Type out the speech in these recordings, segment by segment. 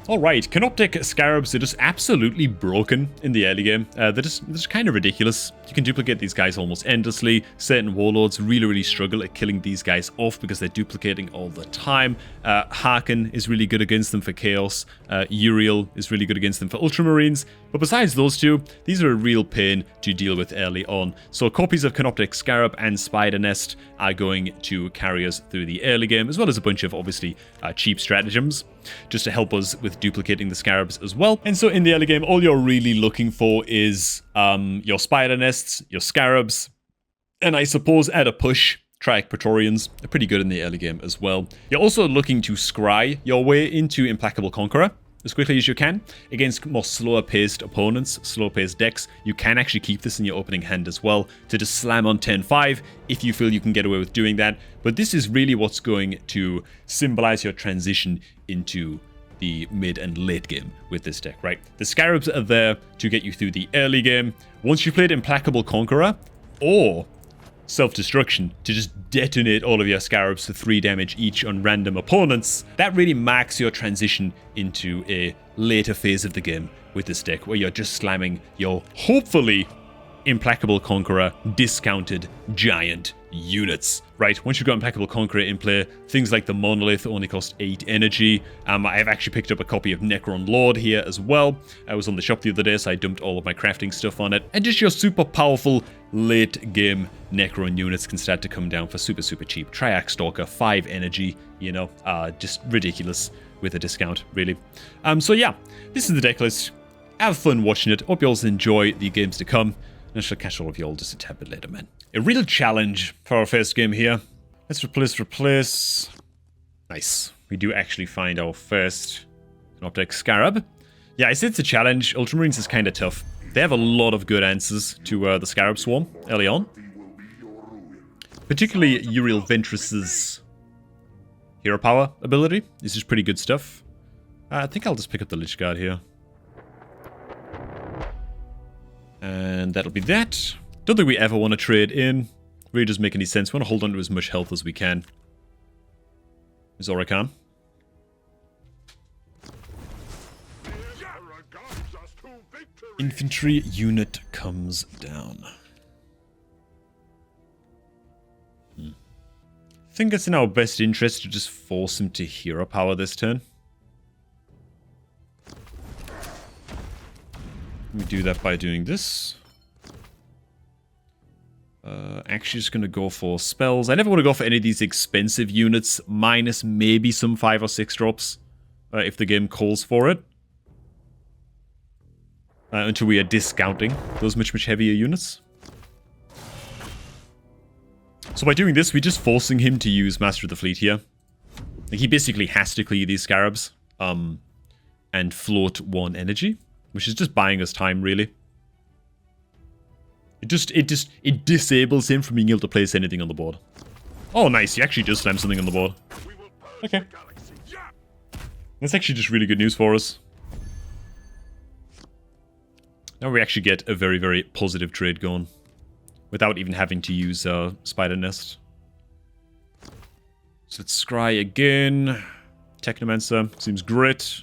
Alright, Canoptek Scarabs are just absolutely broken in the early game. They're just kind of ridiculous. You can duplicate these guys almost endlessly. Certain warlords really struggle at killing these guys off because they're duplicating all the time. Harken is really good against them for Chaos. Uriel is really good against them for Ultramarines. But besides those two, these are a real pain to deal with early on. So copies of Canoptek Scarab and Spyder Nest are going to carry us through the early game, as well as a bunch of, obviously, cheap stratagems, just to help us with duplicating the Scarabs as well. And so in the early game, all you're really looking for is your Spyder Nests, your Scarabs, and I suppose at a push, Triarch Praetorians are pretty good in the early game as well. You're also looking to scry your way into Implacable Conqueror as quickly as you can. Against more slower-paced opponents, slower-paced decks, you can actually keep this in your opening hand as well to just slam on turn 5 if you feel you can get away with doing that. But this is really what's going to symbolize your transition into the mid and late game with this deck, right? The Scarabs are there to get you through the early game. Once you've played Implacable Conqueror or Self-Destruction to just detonate all of your Scarabs for 3 damage each on random opponents, that really marks your transition into a later phase of the game with this deck, where you're just slamming your, hopefully, Implacable Conqueror discounted giant units, right? Once you've got Implacable Conqueror in play, things like the Monolith only cost 8 energy. I've actually picked up a copy of Necron Lord here as well. I was on the shop the other day, so I dumped all of my crafting stuff on it. And just your super powerful late game Necron units can start to come down for super cheap. Triarch Stalker, 5 energy, you know, just ridiculous with a discount, really. So yeah, this is the deck list. Have fun watching it. Hope you all enjoy the games to come. I shall catch all of you all just a tad bit later, man. A real challenge for our first game here. Let's replace. Nice. We do actually find our first Canoptek Scarab. Yeah, I said it's a challenge. Ultramarines is kind of tough. They have a lot of good answers to the Scarab Swarm early on. Particularly Uriel Ventress's hero power ability. This is pretty good stuff. I think I'll just pick up the Lychguard here. And that'll be that. Don't think we ever want to trade in. Really doesn't make any sense. We want to hold on to as much health as we can. There's Orikan. Infantry unit comes down. I think it's in our best interest to just force him to hero power this turn. We do that by doing this. Actually just going to go for spells. I never want to go for any of these expensive units, minus maybe some 5 or 6 drops, if the game calls for it. Until we are discounting those much heavier units. So by doing this, we're just forcing him to use Master of the Fleet here. Like, he basically has to clear these Scarabs, and float 1 energy. Which is just buying us time, really. It disables him from being able to place anything on the board. Oh, nice. He actually just slammed something on the board. Okay. That's actually just really good news for us. Now we actually get a very positive trade going. Without even having to use Spyder Nest. So let's scry again. Technomancer. Seems great.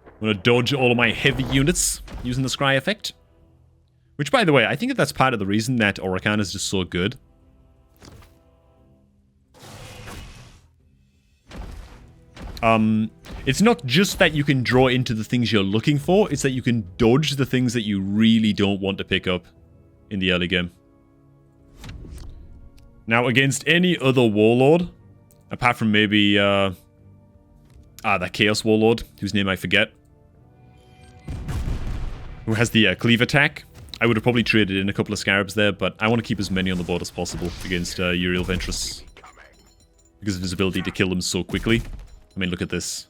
I'm going to dodge all of my heavy units using the scry effect. Which, by the way, I think that's part of the reason that Orikan is just so good. It's not just that you can draw into the things you're looking for, it's that you can dodge the things that you really don't want to pick up in the early game. Now, against any other Warlord, apart from maybe, that Chaos Warlord, whose name I forget, who has the cleave attack, I would have probably traded in a couple of Scarabs there, but I want to keep as many on the board as possible against Uriel Ventress. Because of his ability to kill them so quickly. I mean, look at this.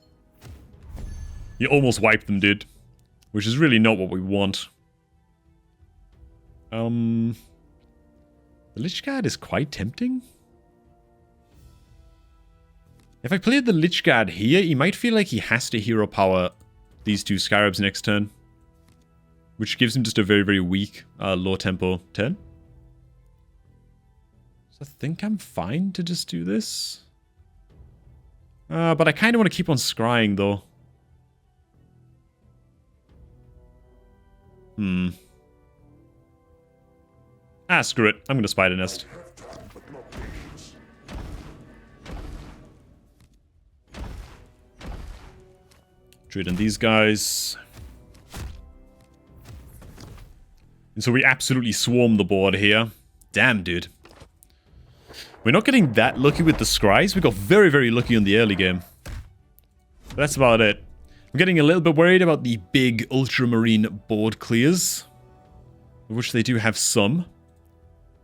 You almost wiped them, dude. Which is really not what we want. The Lychguard is quite tempting. If I played the Lychguard here, he might feel like he has to hero power these 2 Scarabs next turn. Which gives him just a very weak, low tempo turn. So I think I'm fine to just do this. But I kind of want to keep on scrying, though. Ah, screw it. I'm gonna Spyder Nest. Trade in these guys. And so we absolutely swarm the board here. Damn, dude. We're not getting that lucky with the scries. We got very, very lucky in the early game. But that's about it. I'm getting a little bit worried about the big Ultramarine board clears, of which they do have some.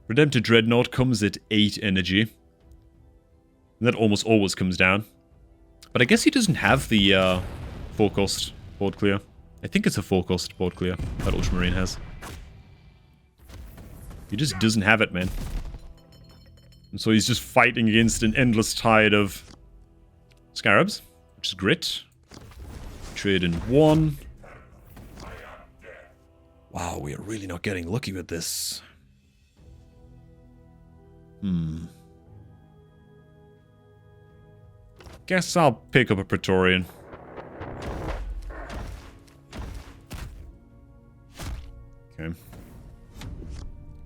Redemptor Dreadnought comes at 8 energy. And that almost always comes down. But I guess he doesn't have the 4-cost board clear. I think it's a 4-cost board clear that Ultramarine has. He just doesn't have it, man. And so he's just fighting against an endless tide of Scarabs, which is great. Trade in 1. Wow, we are really not getting lucky with this. Guess I'll pick up a Praetorian. Okay.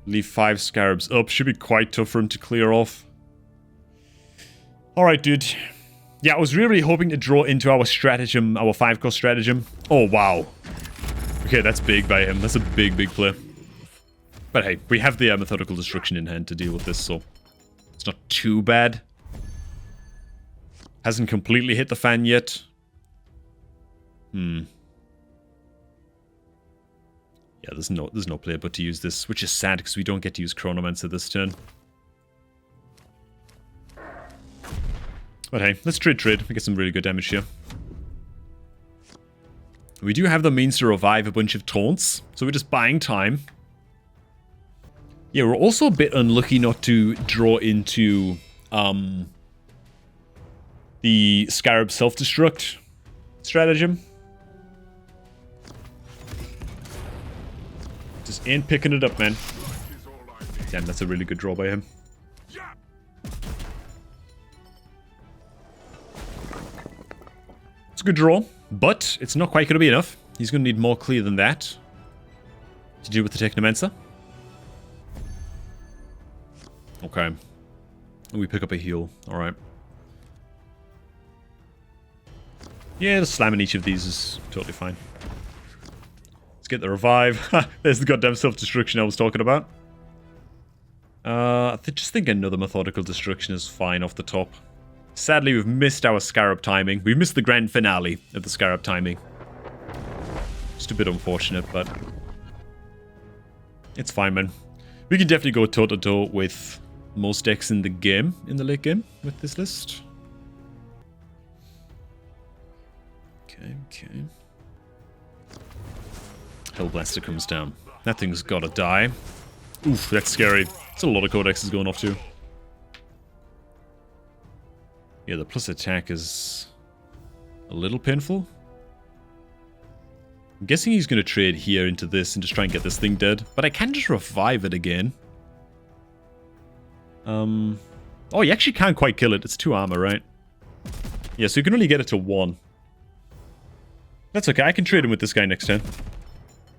Leave 5 Scarabs up. Should be quite tough for him to clear off. Alright, dude. Yeah, I was really hoping to draw into our stratagem, our 5-cost stratagem. Oh, wow. Okay, that's big by him. That's a big, big play. But hey, we have the Methodical Destruction in hand to deal with this, so it's not too bad. Hasn't completely hit the fan yet. Yeah, there's no play but to use this, which is sad because we don't get to use Chronomancer this turn. But hey, let's trade. We get some really good damage here. We do have the means to revive a bunch of taunts, so we're just buying time. Yeah, we're also a bit unlucky not to draw into the Scarab self-destruct stratagem. Just ain't picking it up, man. Damn, that's a really good draw by him. It's a good draw, but it's not quite going to be enough. He's going to need more clear than that to deal with the Technomancer. Okay. We pick up a heal. Alright. Yeah, just slamming each of these is totally fine. Let's get the revive. There's the goddamn self-destruction I was talking about. I just think another Methodical Destruction is fine off the top. Sadly, we've missed our Scarab timing. We've missed the grand finale of the Scarab timing. Just a bit unfortunate, but it's fine, man. We can definitely go toe-to-toe with most decks in the game, in the late game, with this list. Okay. Hellblaster comes down. That thing's gotta die. Oof, that's scary. It's a lot of codexes going off too. Yeah, the plus attack is a little painful. I'm guessing he's going to trade here into this and just try and get this thing dead. But I can just revive it again. Oh, you actually can't quite kill it. It's 2 armor, right? Yeah, so you can only get it to 1. That's okay. I can trade him with this guy next turn.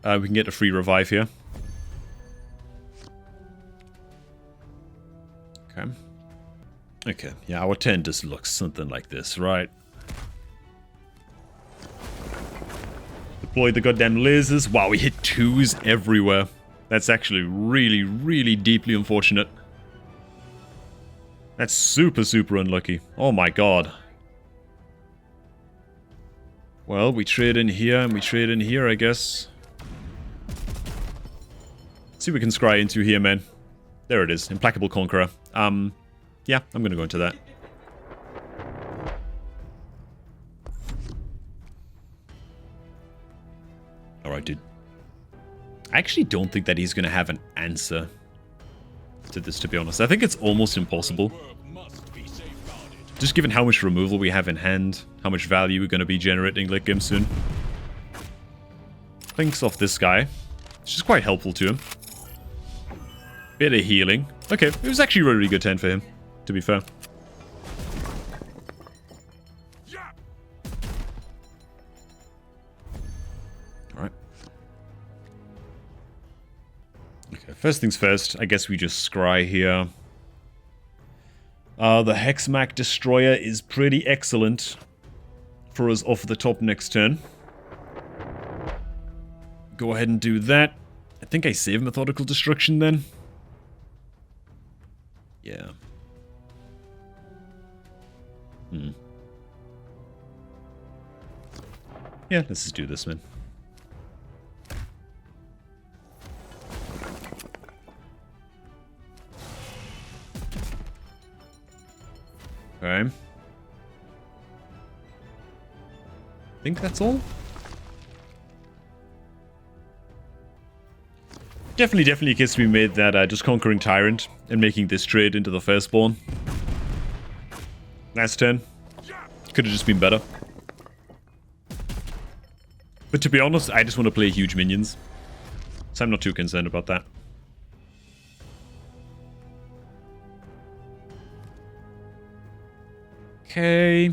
We can get a free revive here. Okay. Okay, yeah, our turn just looks something like this, right? Deploy the goddamn lasers. Wow, we hit 2s everywhere. That's actually really, really deeply unfortunate. That's super, super unlucky. Oh my god. Well, we trade in here and we trade in here, I guess. Let's see what we can scry into here, man. There it is. Implacable Conqueror. Yeah, I'm gonna go into that. Alright, dude. I actually don't think that he's gonna have an answer to this, to be honest. I think it's almost impossible. Just given how much removal we have in hand, how much value we're gonna be generating late game soon. Thinks off this guy. It's just quite helpful to him. Bit of healing. Okay, it was actually a really good turn for him, to be fair. Alright. First things first, I guess we just scry here. The Hexmark Destroyer is pretty excellent for us off the top next turn. Go ahead and do that. I think I save Methodical Destruction then. Yeah. Yeah, let's just do this, man. Okay. I think that's all. Definitely a case to be made that just Conquering Tyrant and making this trade into the Firstborn. Last turn. Could have just been better. But to be honest, I just want to play huge minions. So I'm not too concerned about that. Okay.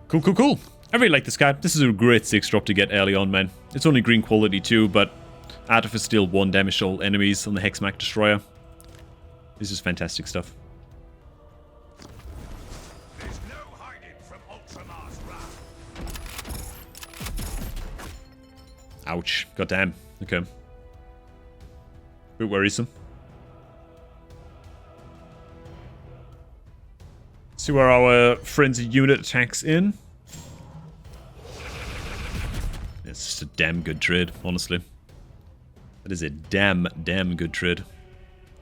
Cool. I really like this guy. This is a great 6-drop to get early on, man. It's only green quality too, but Artifice deal 1 damage to all enemies on the Hexmark Destroyer. This is fantastic stuff. There's no hiding from Ultramar's wrath. Ouch. Goddamn. Okay. Bit worrisome. See where our frenzied unit attacks in. It's just a damn good trade, honestly. That is a damn good trade.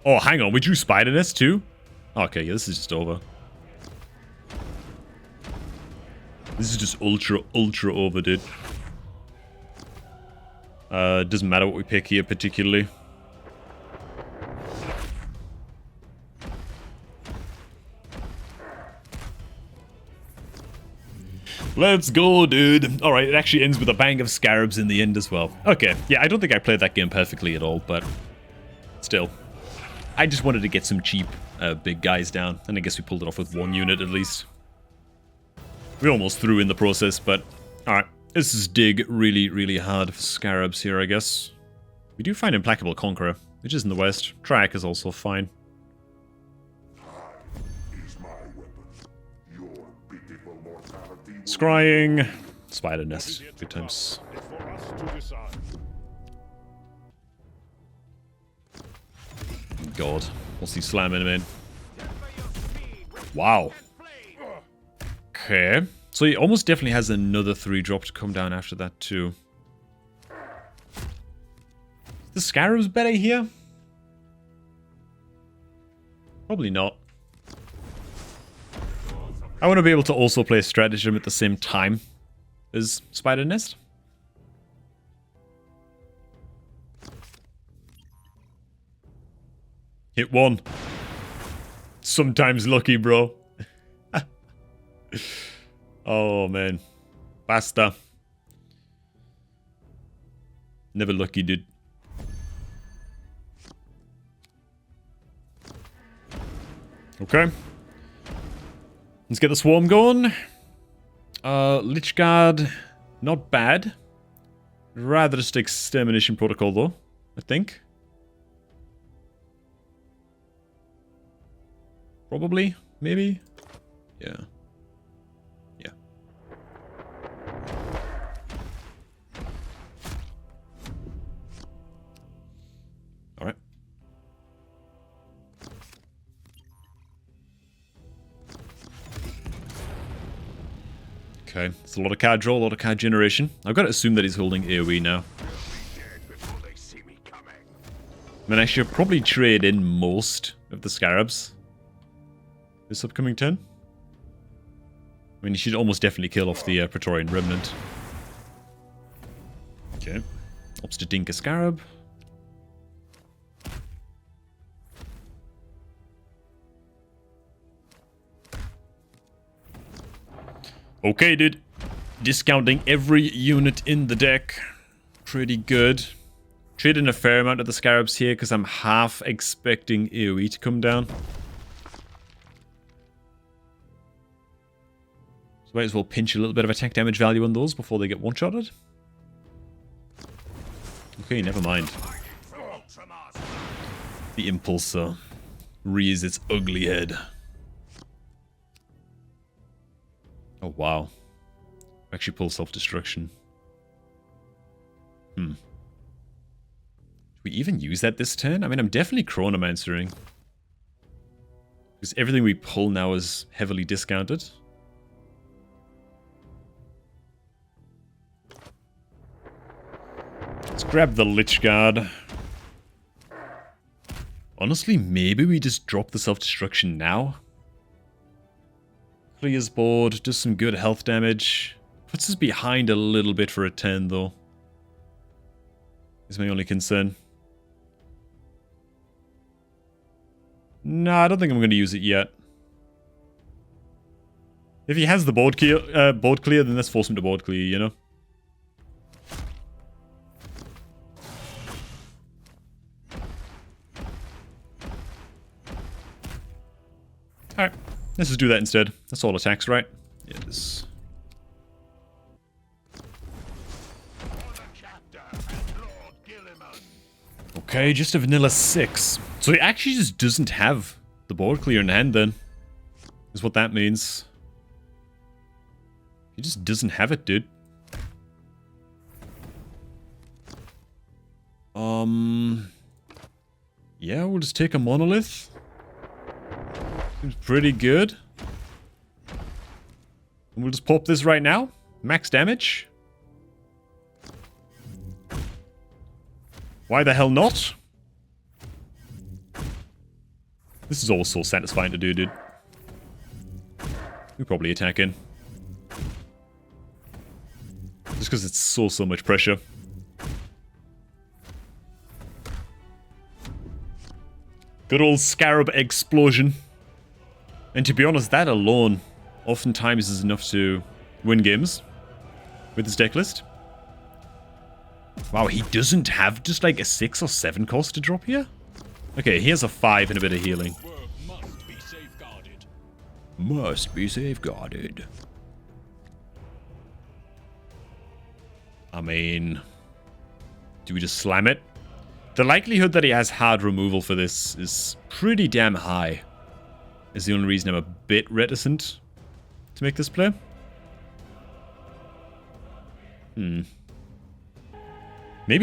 Oh, hang on. We drew Spyder Nest too? Okay, yeah, this is just over. This is just ultra over, dude. It doesn't matter what we pick here particularly. Let's go, dude. Alright, it actually ends with a bang of Scarabs in the end as well. Okay, yeah, I don't think I played that game perfectly at all, but still. I just wanted to get some cheap big guys down, and I guess we pulled it off with 1 unit at least. We almost threw in the process, but alright. This is dig really hard for Scarabs here, I guess. We do find Implacable Conqueror, which is in the west. Triarch is also fine. Scrying. Spyder Nest. Good times. God. What's he slamming him in? Wow. Okay. So he almost definitely has another 3-drop to come down after that too. The Scarab's better here? Probably not. I want to be able to also play Stratagem at the same time as Spyder Nest. Hit 1. Sometimes lucky, bro. Oh, man. Basta. Never lucky, dude. Okay. Let's get the swarm going. Lychguard, not bad. Rather just Extermination Protocol though, I think. Probably, maybe. Yeah. Yeah. Alright. Okay, it's a lot of card draw, a lot of card generation. I've got to assume that he's holding AoE now. I mean, I should probably trade in most of the Scarabs this upcoming turn. I mean, he should almost definitely kill off the Praetorian Remnant. Okay, ops to dink a Scarab. Okay, dude. Discounting every unit in the deck. Pretty good. Trading a fair amount of the Scarabs here because I'm half expecting AoE to come down. So might as well pinch a little bit of attack damage value on those before they get one-shotted. Okay, never mind. The Impulsor rears its ugly head. Oh, wow. Actually pull self-destruction. Do we even use that this turn? I mean, I'm definitely Chronomancering. Because everything we pull now is heavily discounted. Let's grab the Lychguard. Honestly, maybe we just drop the self-destruction now. Clears board, does some good health damage. Puts us behind a little bit for a turn, though. Is my only concern. Nah, I don't think I'm going to use it yet. If he has the board clear, then let's force him to board clear, you know? Alright, let's just do that instead. That's all attacks, right? Yes. Okay, just a vanilla 6. So he actually just doesn't have the board clear in hand then. Is what that means. He just doesn't have it, dude. Yeah, we'll just take a Monolith. Seems pretty good. And we'll just pop this right now. Max damage. Why the hell not? This is always so satisfying to do, dude. We probably attack in. Just because it's so much pressure. Good old Scarab explosion. And to be honest, that alone oftentimes is enough to win games with this deck list. Wow, he doesn't have just like a 6 or 7 cost to drop here? Okay, he has a 5 and a bit of healing. Must be safeguarded. Must be safeguarded. I mean, do we just slam it? The likelihood that he has hard removal for this is pretty damn high. Is the only reason I'm a bit reticent to make this play. Maybe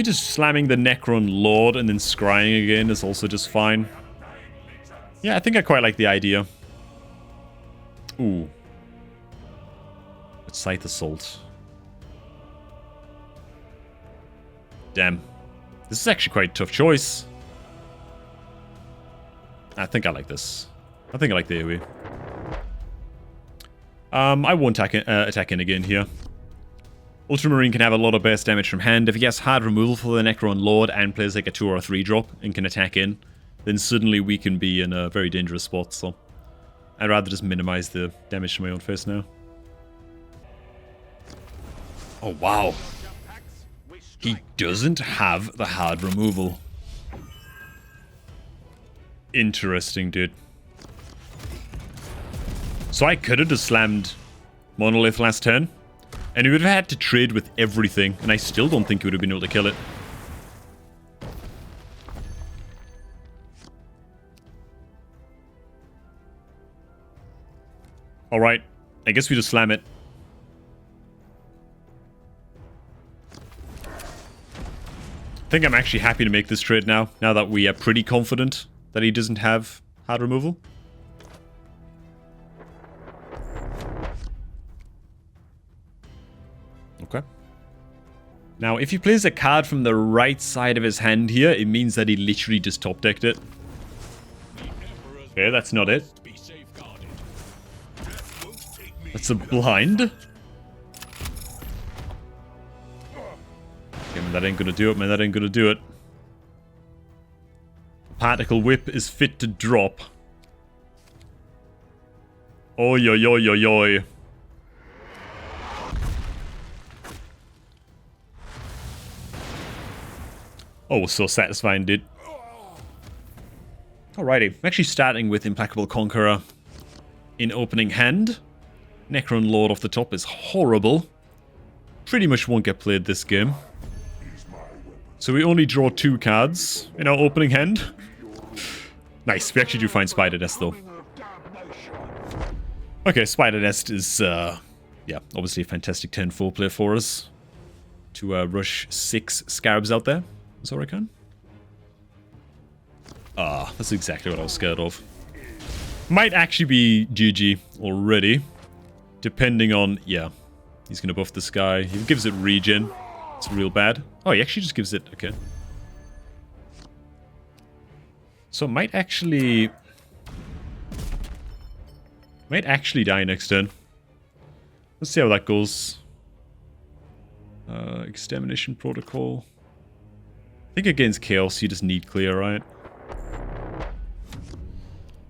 just slamming the Necron Lord and then scrying again is also just fine. Yeah, I think I quite like the idea. Ooh. It's Scythe Assault. Damn. This is actually quite a tough choice. I think I like this. I think I like the AoE. I won't attack in again here. Ultramarine can have a lot of burst damage from hand. If he has hard removal for the Necron Lord and plays like a 2 or a 3 drop and can attack in, then suddenly we can be in a very dangerous spot, so I'd rather just minimize the damage to my own face now. Oh, wow. He doesn't have the hard removal. Interesting, dude. So I could have just slammed Monolith last turn, and he would have had to trade with everything, and I still don't think he would have been able to kill it. Alright, I guess we just slam it. I think I'm actually happy to make this trade now that we are pretty confident that he doesn't have hard removal. Okay. Now, if he plays a card from the right side of his hand here, it means that he literally just top decked it. Okay, that's not it. That's a blind. Okay, man, that ain't gonna do it, man. That ain't gonna do it. Particle Whip is fit to drop. Oi, oi, oi, oi, oi. Oh, so satisfying, dude. Alrighty. I'm actually starting with Implacable Conqueror in opening hand. Necron Lord off the top is horrible. Pretty much won't get played this game. So we only draw 2 cards in our opening hand. Nice, we actually do find Spyder Nest though. Okay, Spyder Nest is, yeah, obviously a fantastic 10-4 play for us. To rush 6 Scarabs out there, as Orikan. Ah, that's exactly what I was scared of. Might actually be GG already. Depending on, yeah. He's going to buff this guy. He gives it regen. It's real bad. Oh, he actually just gives it, okay. So it might actually die next turn. Let's see how that goes. Extermination Protocol. I think against Chaos you just need clear, right?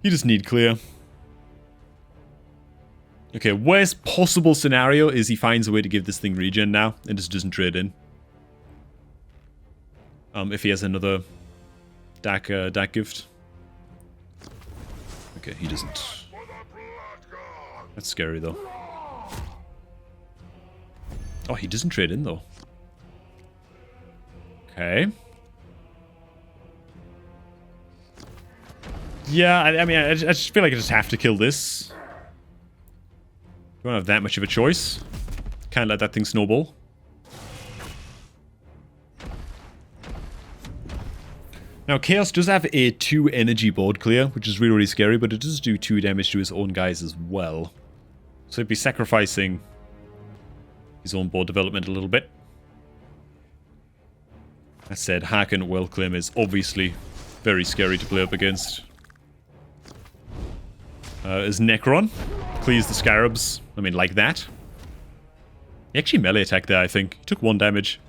You just need clear. Okay, worst possible scenario is he finds a way to give this thing regen now and just doesn't trade in. If he has another Dak gift. Okay, he doesn't. That's scary though. Oh, he doesn't trade in though. Okay. Yeah, I mean, I just feel like I just have to kill this. Don't have that much of a choice. Can't let that thing snowball. Now, Chaos does have a 2 energy board clear, which is really, really scary, but it does do 2 damage to his own guys as well. So he'd be sacrificing his own board development a little bit. That said, Harken Wellclaim is obviously very scary to play up against. As Necron clears the Scarabs, I mean, like that. He actually melee attacked there, I think. He took 1 damage.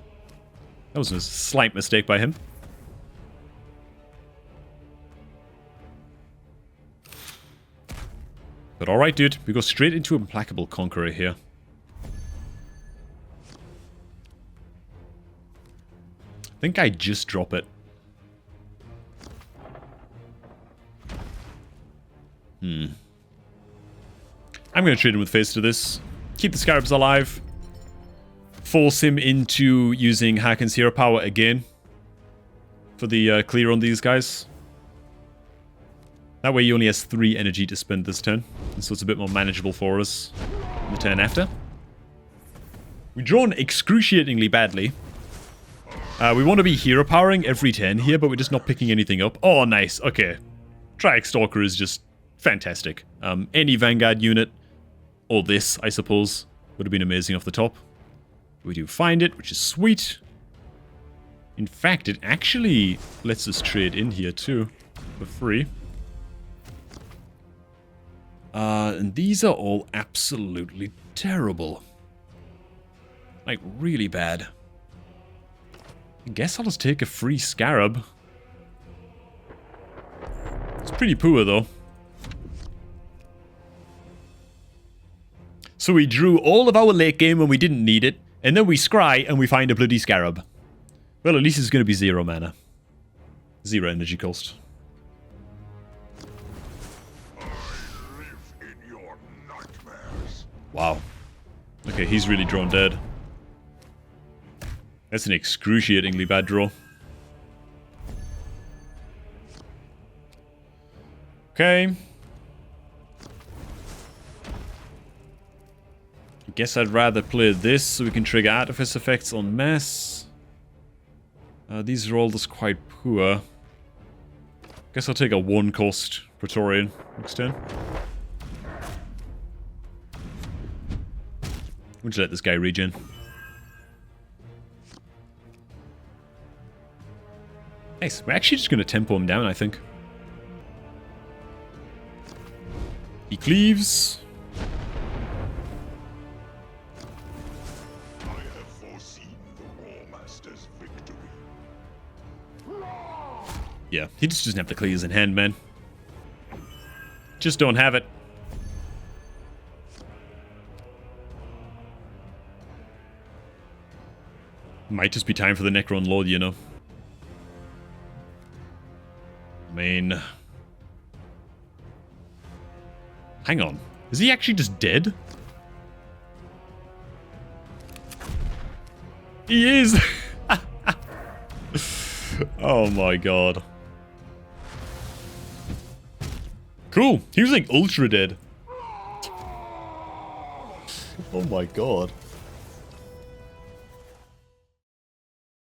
That was a slight mistake by him. But alright, dude. We go straight into Implacable Conqueror here. I think I just drop it. I'm going to trade him with face to this. Keep the Scarabs alive. Force him into using Harken's hero power again. For the clear on these guys. That way he only has 3 energy to spend this turn. And so it's a bit more manageable for us in the turn after. We've drawn excruciatingly badly. We want to be hero powering every turn here, but we're just not picking anything up. Oh, nice. Okay. Triarch Stalker is just fantastic. Any Vanguard unit, or this, I suppose, would have been amazing off the top. We do find it, which is sweet. In fact, it actually lets us trade in here too, for free. And these are all absolutely terrible. Like, really bad. I guess I'll just take a free Scarab. It's pretty poor, though. So we drew all of our late game when we didn't need it, and then we scry and we find a bloody Scarab. Well, at least it's going to be 0 mana. 0 energy cost. Wow. Okay, he's really drawn dead. That's an excruciatingly bad draw. Okay. I guess I'd rather play this so we can trigger artifice effects en masse. These are all just quite poor. Guess I'll take a 1-cost Praetorian next turn. We'll just let this guy regen. Nice. We're actually just going to tempo him down, I think. He cleaves. I have foreseen the War Master's victory. Yeah, he just doesn't have the clears in hand, man. Just don't have it. Might just be time for the Necron Lord, you know. I mean... Hang on. Is he actually just dead? He is. Oh my god. Cool. He was like ultra dead. Oh my god.